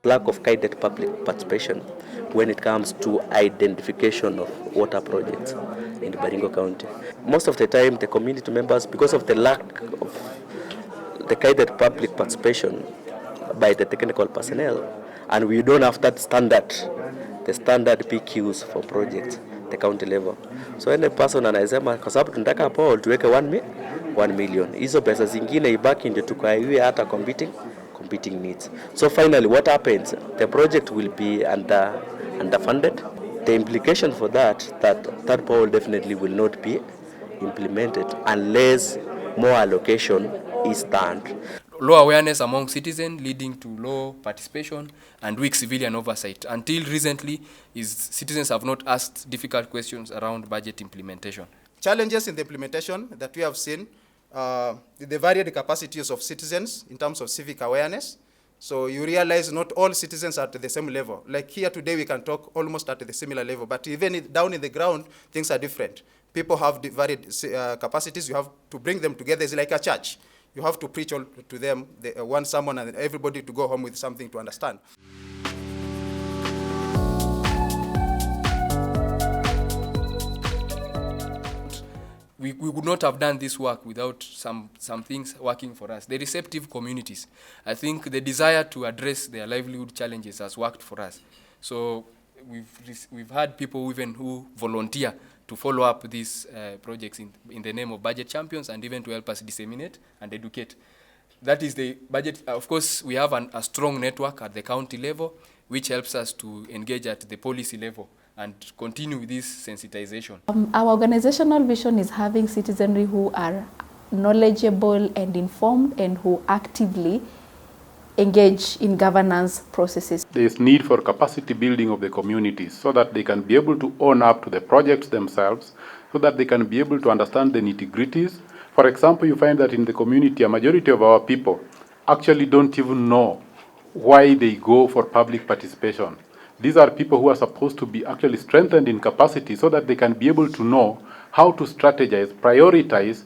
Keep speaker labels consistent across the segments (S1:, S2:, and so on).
S1: lack of guided public participation when it comes to identification of water projects in Baringo County. Most of the time, the community members, because of the lack of the guided public participation by the technical personnel, and we don't have that standard, the standard PQs for projects the county level. So any person anasema kwa sababu tunataka hapo tuweke 1 million, hizo pesa zingine ibaki ndio tukaiwe hata competing needs. So finally what happens, the project will be underfunded. The implication for that poll definitely will not be implemented unless more allocation is done.
S2: Low awareness among citizens leading to low participation and weak civilian oversight. Until recently, citizens have not asked difficult questions around budget implementation.
S3: Challenges in the implementation that we have seen, the varied capacities of citizens in terms of civic awareness. So you realize not all citizens are at the same level. Like here today, we can talk almost at the similar level, but even down in the ground, things are different. People have varied capacities. You have to bring them together. It's like a church. You have to preach all to them, one sermon, and everybody to go home with something to understand.
S2: We would not have done this work without some things working for us. The receptive communities, I think the desire to address their livelihood challenges has worked for us. So we've had people even who volunteer to follow up these projects in the name of Budget Champions, and even to help us disseminate and educate. That is the budget. Of course, we have a strong network at the county level, which helps us to engage at the policy level and continue with this sensitization.
S4: Our organizational vision is having citizenry who are knowledgeable and informed and who actively engage in governance processes.
S5: There is need for capacity building of the communities so that they can be able to own up to the projects themselves, so that they can be able to understand the nitty-gritties. For example, you find that in the community, a majority of our people actually don't even know why they go for public participation. These are people who are supposed to be actually strengthened in capacity so that they can be able to know how to strategize, prioritize,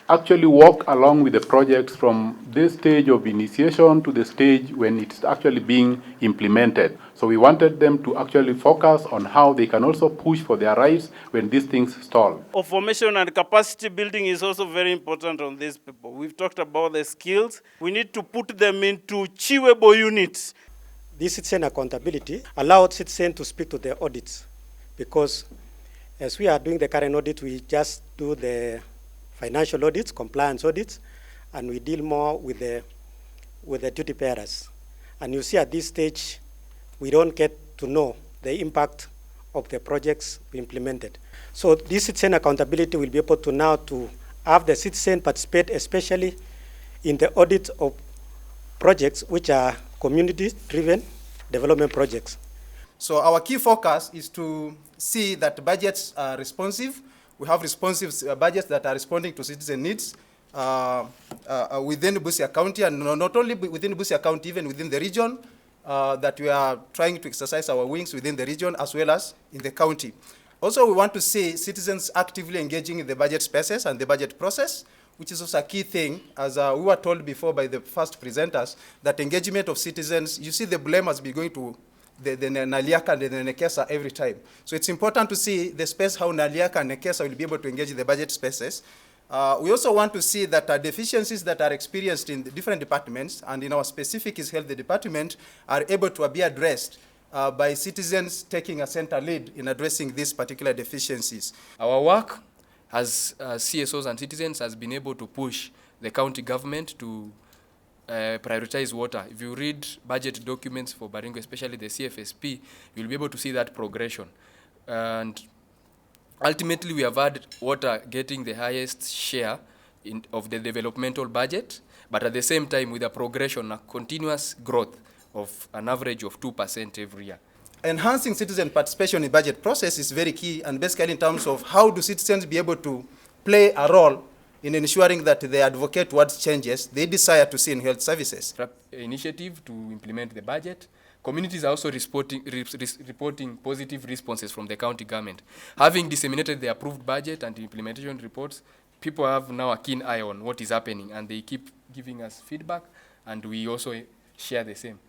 S5: actually walk along with the projects from this stage of initiation to the stage when it's actually being implemented. So we wanted them to actually focus on how they can also push for their rights when these things stall.
S6: Formation and capacity building is also very important on these people. We've talked about the skills. We need to put them into achievable units.
S7: This citizen accountability allowed citizens to speak to the audits, because as we are doing the current audit, we just do the financial audits, compliance audits, and we deal more with the duty bearers. And you see at this stage, we don't get to know the impact of the projects we implemented. So this citizen accountability will be able to now to have the citizen participate, especially in the audit of projects which are community-driven development projects.
S3: So our key focus is to see that budgets are responsive. We have responsive budgets that are responding to citizen needs within Busia County, and not only within Busia County, even within the region, that we are trying to exercise our wings within the region as well as in the county. Also, we want to see citizens actively engaging in the budget spaces and the budget process, which is also a key thing, as we were told before by the first presenters, that engagement of citizens, you see the blame has been going to the Naliaka and the Nekesa every time. So it's important to see the space how Naliaka and Nekesa will be able to engage in the budget spaces. We also want to see that deficiencies that are experienced in the different departments, and in our specific is health department, are able to be addressed by citizens taking a center lead in addressing these particular deficiencies.
S2: Our work as CSOs and citizens has been able to push the county government to prioritize water. If you read budget documents for Baringo, especially the CFSP, you'll be able to see that progression. And ultimately, we have had water getting the highest share of the developmental budget, but at the same time with a progression, a continuous growth of an average of 2% every year.
S3: Enhancing citizen participation in budget process is very key, and basically in terms of how do citizens be able to play a role in ensuring that they advocate towards changes they desire to see in health services.
S2: Initiative to implement the budget. Communities are also reporting positive responses from the county government. Having disseminated the approved budget and implementation reports, people have now a keen eye on what is happening, and they keep giving us feedback, and we also share the same.